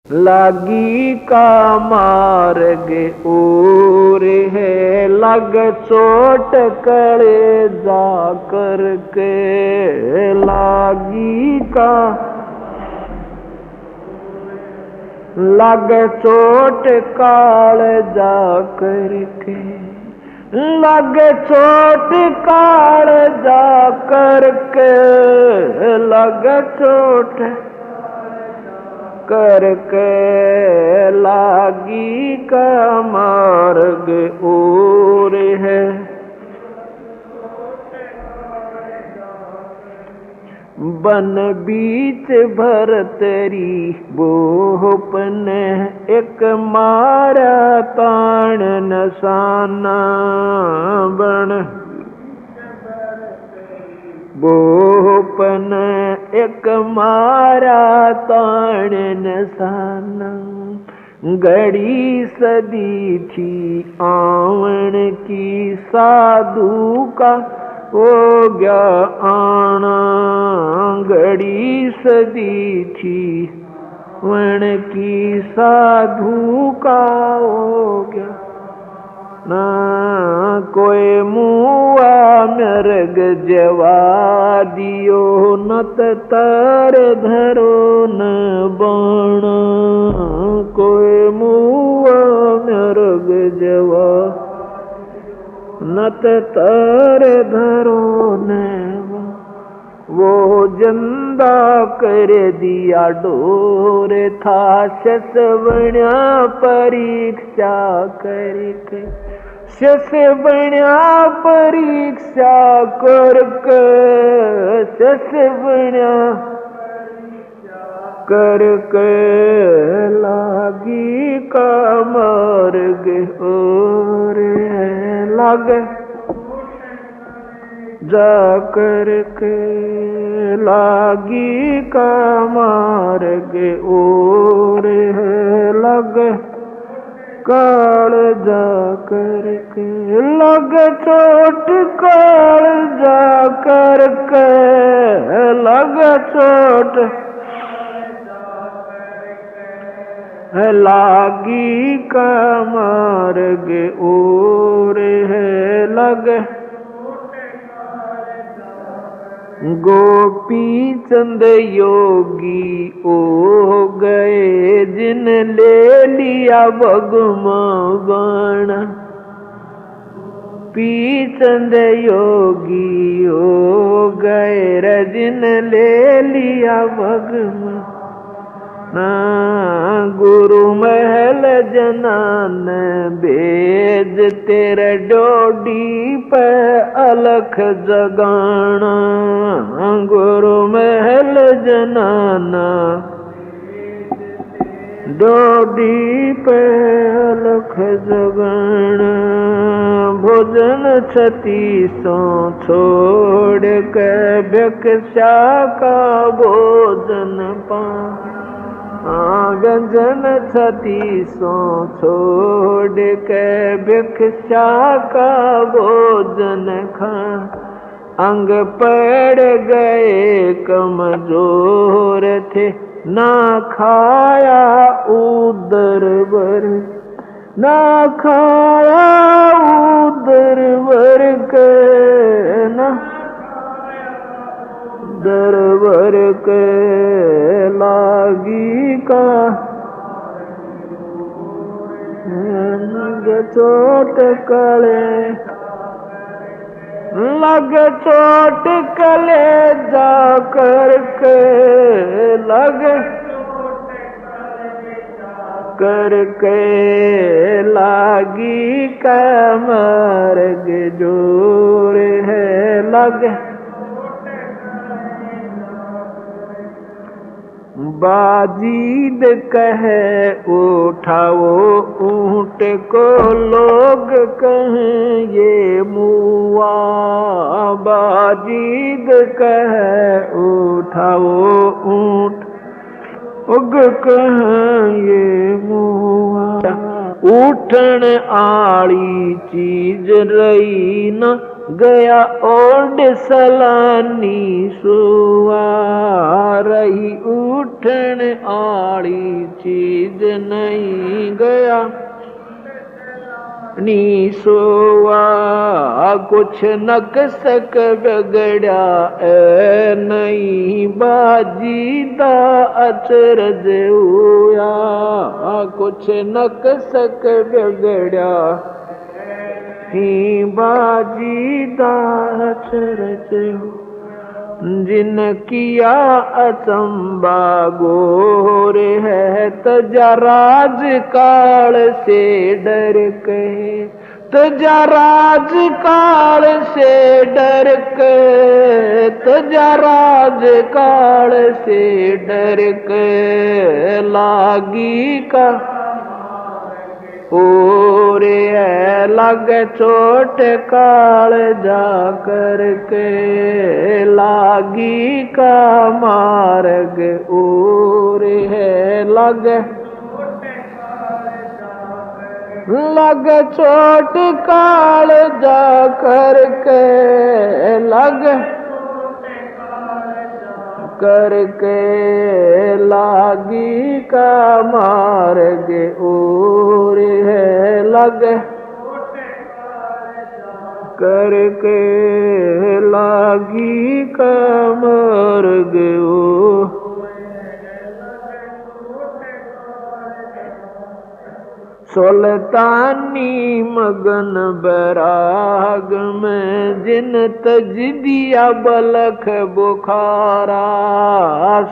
लागी का मार्ग और है, लग चोट करे जा करके। लागी का लग चोट काल जा करके, लग चोट काल जा करके, लग चोट करके। लागी का मार्ग और है, बन बीच भरतरी बोपन, एक मारा ताण नसाना। बन बोपन एक मारा ताण नसाना। घड़ी सदी थी आवन की, साधु का हो गया आना। घड़ी सदी थी वन की, साधु का हो गया ना। कोई मुआ मृग जवा दियो, नत तर धरो न बाणा। कोई मुआ मृग जवा, नत तर धरो न। वो जंदा कर दिया डोर था, शस बण्या परीक्षा करके। शस बण्या परीक्षा करके, शस बण्या करके। लागी का मार्ग और है, लग जा करके। लागी का मार्ग और है, लग काल जा करके। लग चोट काल जा करके, लग चोट। लागी का मार्ग और है, लग। गोपी चंद योगी हो गए, जिन ले लिया भगमा बाणा। पीचंद योगी हो गए, जिन ले लिया भगमा ना। गुरु महल जनान भेज, तेरे डोडी पे अलख जगाना। गुरु महल जनाना डोडी पे अलख जगाना। भोजन छती सो छोड़ के, भिक्षा का भोजन पा। व्यंजन छती सो छोड़ के, भिक्षा का भोजन खा। अंग पड़ गए कमजोर थे, ना खाया उदर भर। ना खाया उदर भर के, ना दर भर के। लागी का लग चोट कले, लग चोट कले जा करके। लग करके। लागी का मार्ग जोर है, लग। बाजीद कहे उठाओ ऊंट को, लोग कहें ये मुआ। बाजीद कहे उठाओ ऊंट, उग कहें ये मुआ। उठन आली चीज रही न, गया ओढ़ सलानी सुआ, रही उठन आड़ी चीज नहीं। गया नी सोवा कुछ नक सक बिगड़ा ए नहीं। बाजी दा अचरज हुआ कुछ नक सक बिगड़ा ही। बाजी दा अचरज जिन किया अचंबा गोर है। तजा राज काल से डर के, तजा राज काल से डर के, तजा राज काल से डर के लागी का और है लग चोट काल जा करके लागी का मार्ग और है लग चोट काल जा करके लग करके लागी का मार्ग और है लग करके लागी का मार्ग ओ। सुल्तानी मगन बैराग में जिन तज दिया बलख बुखारा।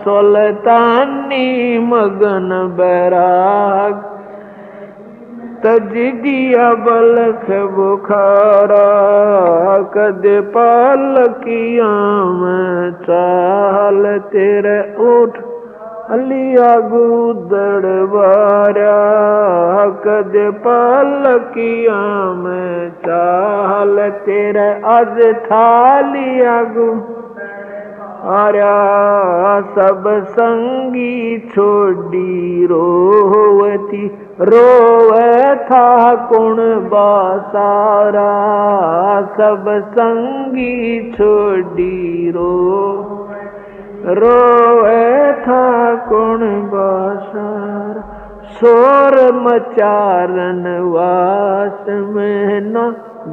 सुल्तानी मगन बैराग तज दिया बलख बुखारा। कद पालकिया में चाल तेरे उठ अलिया गुदड़वारा। कद पालकिया में चाल तेरे आज थालिया गु आरा। सब संगी छोड़ी रोवती रोवे था कुण बासारा। सब संगी छोड़ी रोवे था कुण बासारा। शोर मचारन वास में न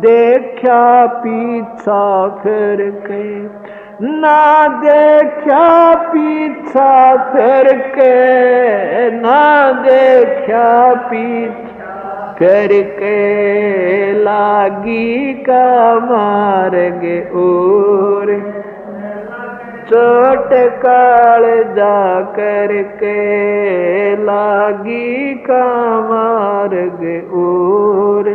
देखा पीछा फिर के, ना देखा पीछा फिर के, ना देखा पीछा फिर के लागी का मार्ग और चोट काल जा करके लागी का मार्ग और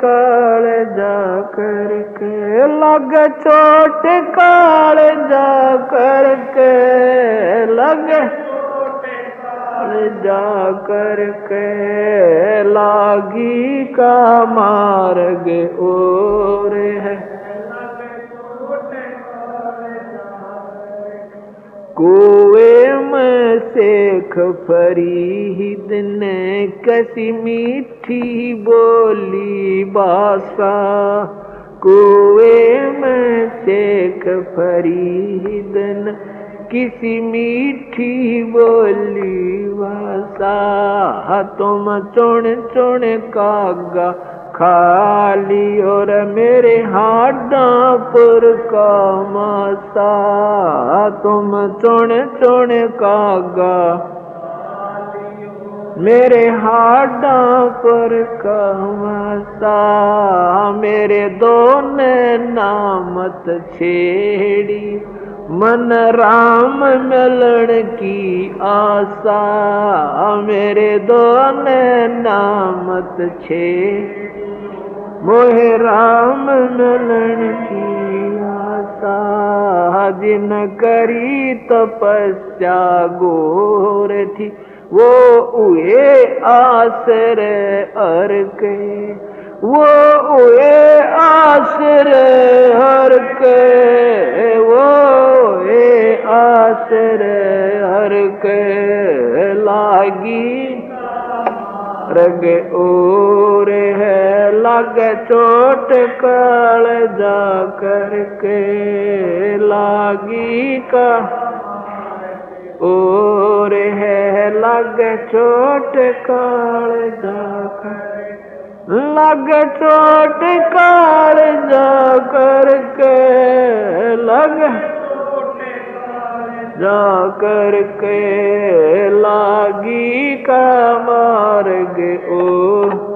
काल जा करके लग चोट काल जा करके लग जा करके लागी का मार्ग और है। कुएं में शेख फरीद ने कसी मीठी बोली बासा। कुएं में शेख फरीद ने किसी मीठी बोली बासा। तुम चुन चुन कागा खाली और मेरे हाडा पर का मासा। तुम चुन चुन कागा मेरे हाडा पर का मासा। मेरे दोने नामत छेड़ी मन राम मिलन की आशा। मेरे दोने नामत छेड़ी मोहे राम मिलन की आशा। जिन करी तपस्या गोर थी वो उए आसरे हर के, वो उए आसरे हर के, वो उए आसरे हर के लागी रग और है लागे चोट काल जा करके लागी का और है लागे चोट काल जा लागे चोट काल जा करके लग जा करके लागी का मार्ग ओ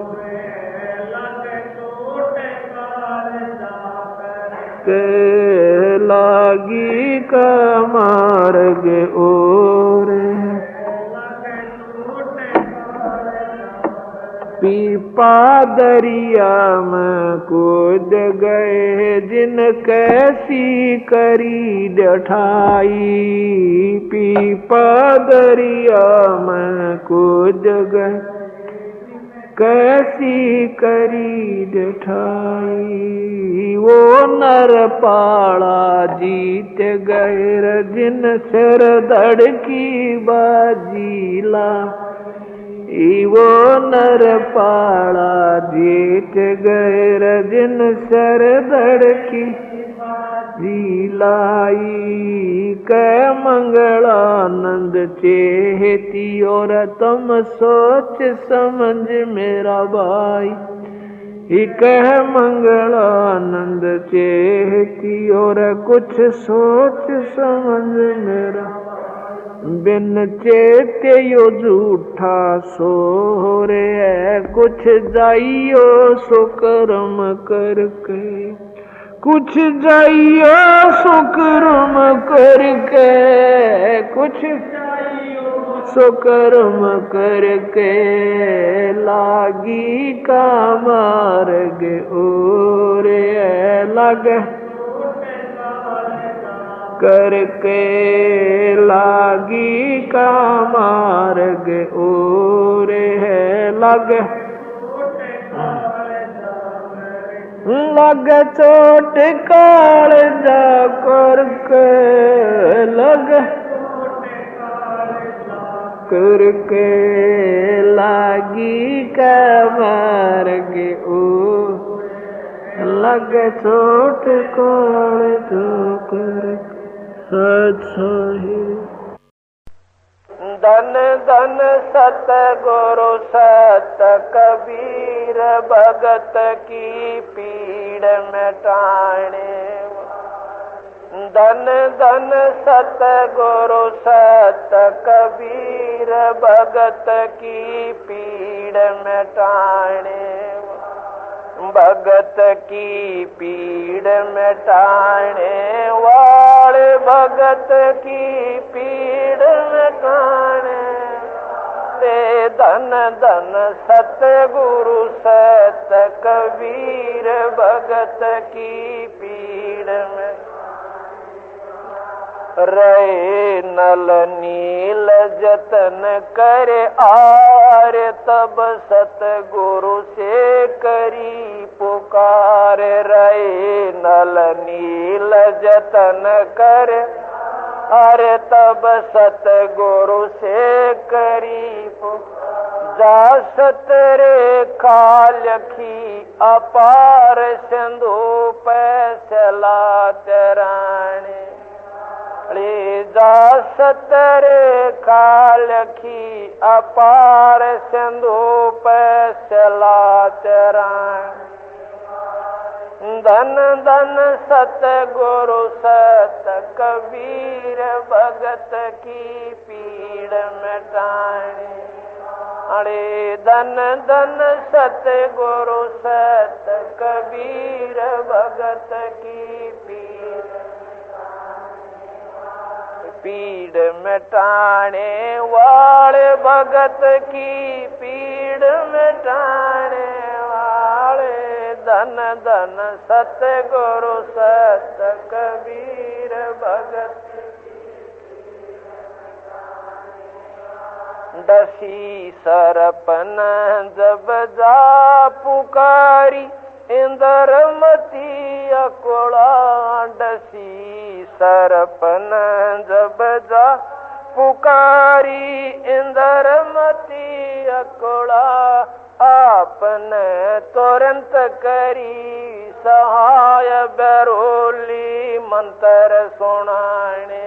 के लागी का मार्ग और पीपा दरिया में कूद गए जिन कैसी करी डठाई पीपा दरिया में कूद गए कैसी करी डठाई वो नर पाड़ा जीत गए जिन सिर धड़ की बाजीला वो नर पाड़ा जीत गए जिन सर धड़ की जिलाई कै मंगलानंद चेहती और तुम सोच समझ मेरा भाई कह मंगलानंद चेहती और कुछ सोच समझ मेरा बिन चेते यो झूठा सो रे है कुछ जाइयो सो कर्म करके कुछ जाइयो सो कर्म करके कुछ सो कर्म करके लागी का मार्ग और लग करके लागी का मार्ग और है लग चोट काल जा करके लग करके लागी का मार्ग ओ लग चोट काल जा करके धन धन सत गुरु सत कबीर भगत की पीड़ मिटाने धन धन सत गुरु सत कबीर भगत की पीड़ मिटाने भगत की पीड़ मिटाने वाले भगत की पीड़ मिटाने ते धन धन सतगुरु सत कबीर भगत की पीड़ में रहे नल नील जतन करे आर तब सतगुरु से करी पुकार रहे नल नील जतन करे अरे तब सतगुरु से करी पुकार जा सतरे खालखी अपार सिंधु पैसला तराने जा सतरे खालखी अपार सिंधु पैसला तरान धन धन सतगुरु सत कबीर भगत की पीड़ मिटाने अरे धन धन सतगुरु सत कबीर भगत की पीड़ मिटाने वाले भगत की पीड़ मिटाने वाले धन धन सतगुरु सत कबीर भगत दसी सरपन जब जा पुकारी इंद्रमती अकोला डसी सरपन जब जा पुकारी इंद्रमती अकुला आपने तुरंत करी सहाय बरोली मंत्र सुनाने